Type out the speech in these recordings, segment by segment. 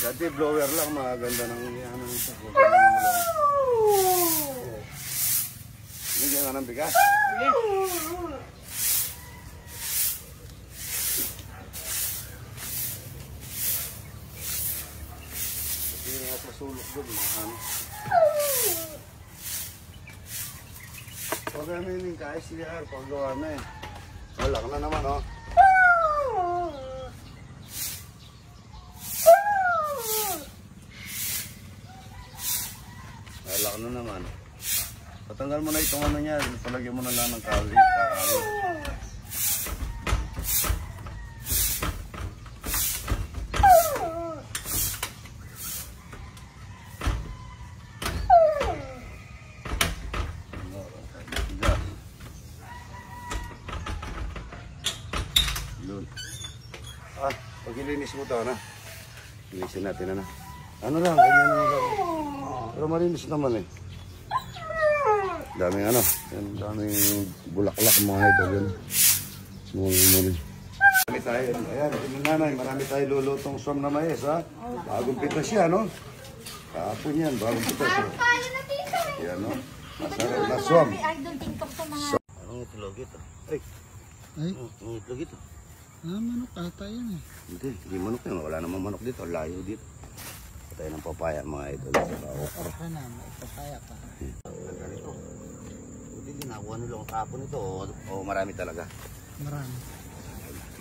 Dati blower lang, maganda ng ano ito. Bigyan ka ng bigas. Hindi nga sa sulok doon, ano. Pag kami yung ka-SCR, pag gawa na eh. Wala ka na naman, oh. Wala ka na naman. Patanggal mo na itong ano niya, palagyan mo na lang ng kawit. Pag ilinis mo ito, ano? Ilisin natin, ano? Ano lang, ganyan naman lang. Pero malinis naman eh. Daming ano, daming bulaklak mga ito. Marami tayo, ayan, nanay, marami tayo lulutong swam na mais, ha? Bagong pitas siya, no? Kahapon yan, bagong pitas siya. Yan, no? Masarap na swam. Anong itlog ito? Ay, anong itlog ito? Manok ata yan eh. Hindi manok yan. Wala namang manok dito. Layo dito. Patay ng papaya mga idol. Okra na. May papaya pa. Ganda nito. Hindi ginawa nilong kapon ito. O marami talaga? Marami.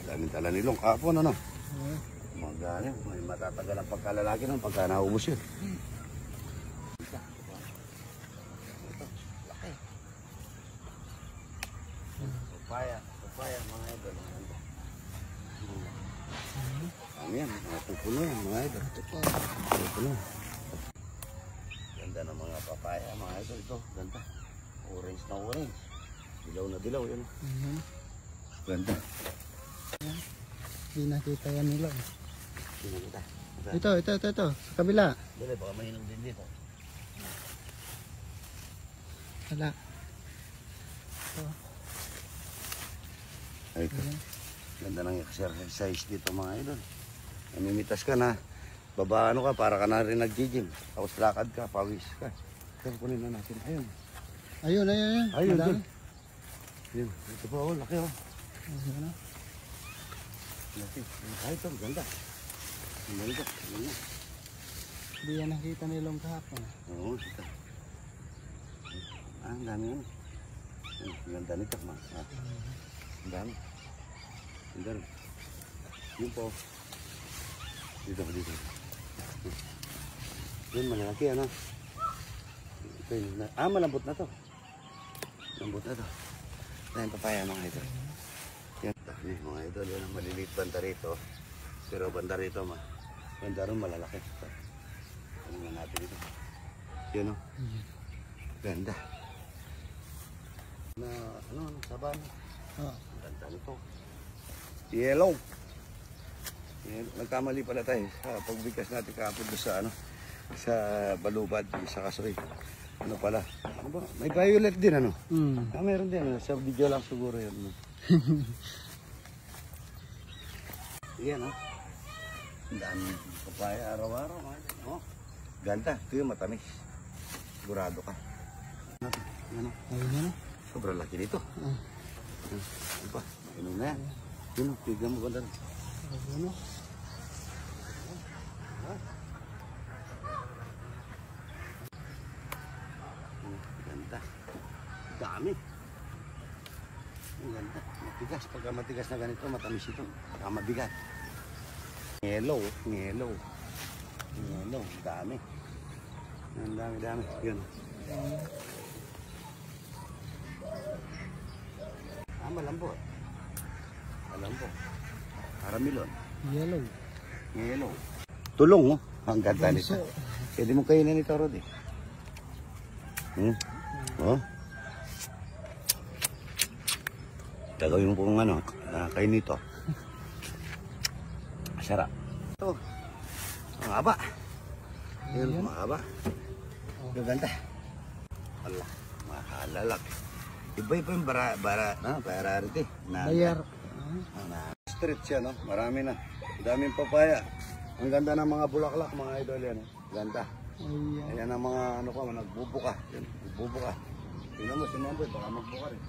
Daming tala nilong kapon ano? Magani. May matatagal ang pagkalalaki ng pagka naubos yun. Ito. Laki. Papaya. Papaya mga idol. Ayan, pupuno yan mga idol. Pupuno. Ganda ng mga papaya mga idol. Ito, ganda. Orange na orange. Dilaw na dilaw yan. Ganda. Hindi nakita yan nila. Hindi nakita. Ito. Sa kabila. Dali, baka mahinog din dito. Wala. Ito. Ganda ng exercise dito mga idol. Namimitas ka na. Baba ano ka, para ka na rin nag-gym. Tapos lakad ka, pawis ka. Ito, kunin na natin. Ayun. Ayun. Ayun. Ito po, oh, laki oh. Laki. Ay, ito, ganda. Ganda. Hindi yan nakita nilong kahapon. Oo, ito. Ang dami yun. Ganda nito. Ang dami. Ang dami. Yun po. Dito. Yun, malalaki ano. Ito yun. Malambot na to. Malambot na to. Dahil papaya mga idol. Yan. Mga idol, yan ang maliliit banda rito. Pero banda rito, banda rin malalaki. Ano na natin ito. Yun o. Ganda. Ano, saban. Ganda nito. Yellow. Nagkamali pala tayo sa pagbigkas natin kahapon sa sa balubad, sa kasoy. Ano pala? Ano ba? May violet din ano? Meron din sa video lang siguro yun. Yan oh. Dami papaya araw-araw. Oh. Ganda. Ito yung matamis. Sigurado ka. Ano? Ayun. Sobrang laki dito. Ano ba? Ano na yan? Yun, tignan mo ganda. Ayun. Ganda. Dami. Ang ganda. Matigas. Pagka matigas na ganito, matamis ito. Pagka mabigat. Yellow. Dami. Ang dami. Yun. Malambot. Aramelon. Yellow. Tulong, oh. Ang ganda nito. Pwede mo kainin ito, Rodi. Oh. Gagawin mo pong kain nito. Sarap. Ito. Ang haba. Yun, mahaba. Gaganda. Allah, mahalalak. Iba-iba yung priority. Bayar. Street siya, no? Marami na. Daming papaya. Ang ganda ng mga bulaklak, mga idol yan. Ganda. Ayan. Ayan ang mga ano ko, nagbubuka. Yan, nagbubuka. Tingnan mo, si Mamboy, baka magbuka rin.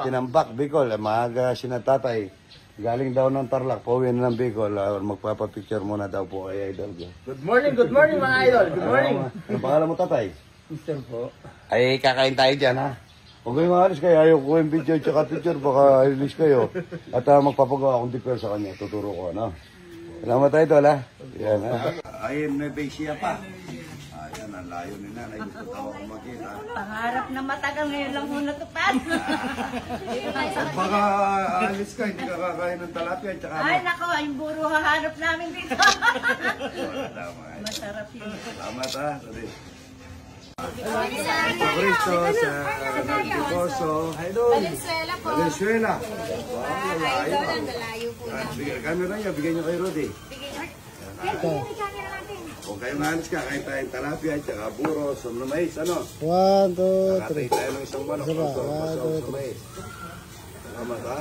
Tinambak, Bicol. Maaga sinatatay. Galing daw ng Tarlac, pauwi na ng Bicol. Magpapapicture muna daw po kay Idol. Good morning mga idol. Good morning. Ano pangalan mo, tatay? Mr. po. Ay, kakain tayo dyan, ha? Huwag kayong maalis kayo. Ayaw ko yung video tsaka picture. Baka release kayo. At magpapagawa akong declare sa kanya. Tuturo ko, ano? Salamat tayo, Idol, ha? Yan, ha? Ayun, may siya pa. Ayan, ang layo ni nanay. Gusto tawa ko makita. Pangarap na matagal ngayon lang muna natupad. At baka alis ka, hindi ka kakain ng talapia. Tsaka Ay nako, yung buro hahanap namin dito. Tama. Masarap yun. Salamat, ha? Sorry. Cristo sa Diposo. Valenzuela po. Venezuela. Wow, malayo. Idol, ang dalayo po. Camera niya, bigyan niyo kay Rudy. Ito. Kung kayo maalis ka, kain tayong talapia, tsaka buro, sum na mais, ano? 1, 2, Nakatay 3. tayo ng isang manok. Isa pa, Sum one, sa mais. Salamat, ha?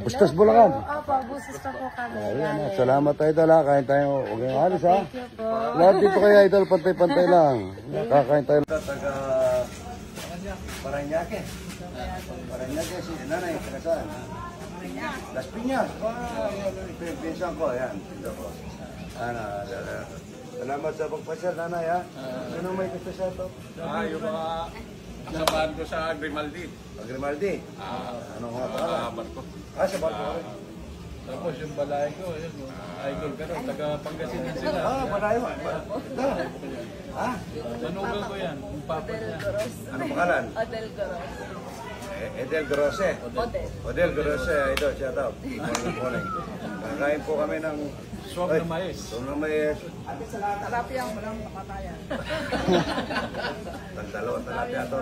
Bustos Bulacan. Opo, buses pa po kami. Ayan, salamat tayo tala. Kain tayo. Huwag kayong alis, ha? Lahat dito kaya idol, pantay-pantay lang. Kakain tayo. Taga Parañaque. Parañaque, si nanay, taga saan? Las Piñas. Pinsan ko, ayan. Ito ko. Salamat sa pagpasyal, nanay, ha? Ano may gusto siya ito? Yung mga samahan ko sa Grimaldi. Grimaldi. Ano nga ito? Barko. Sa barko ka rin. Tapos yung balay ko, yun, idol ka rin, taga Pangasinan sila. Padayo. Ha? Manugang ko yan, yung papa niya. Ano pangalan? Odel Goros. Edel Grosse. Odel Grosse, ito, shout out. Morning. Kakain po kami ng Swab na mais. Swab na mais. Talapia ang walang kapatayan. Tagdalo, talapia to.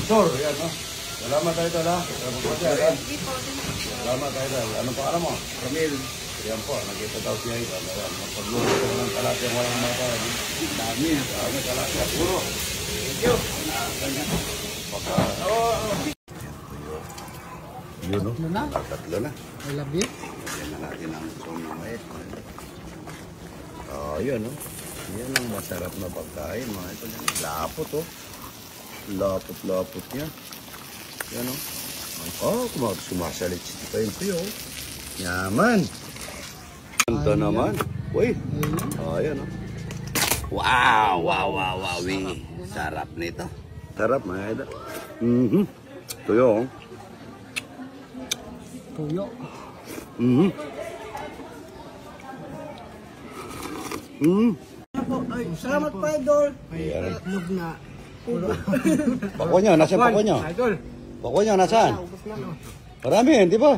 Sir, yan, no? Salamat tayo tala. Salamat tayo tala. Anong pangalan mo? Camille. Yan po, nakita daw siya ito. Magpagluto ko ng talapia walang mata. Dami talapia. Puro. Thank you. Yun, no? Tatlo na. Tatlo na. I love you. Yan na natin ang song na mais. Yun, no? Yan ang masarap na pagkain, mga ito. Lapot, oh. Lapot niya. Yan, no? Sumasalit si Tito yung tuyo. Yaman. Ito naman. Uy. Yan, no? Wow. Sarap nito. Sarap, mga ito. Tuyo, oh. Tuyo. Salamat pa idol. Ayan. Lug na. Pako nyo, nasaan pako nyo? Idol. Pako nyo, nasaan? Marami, di ba?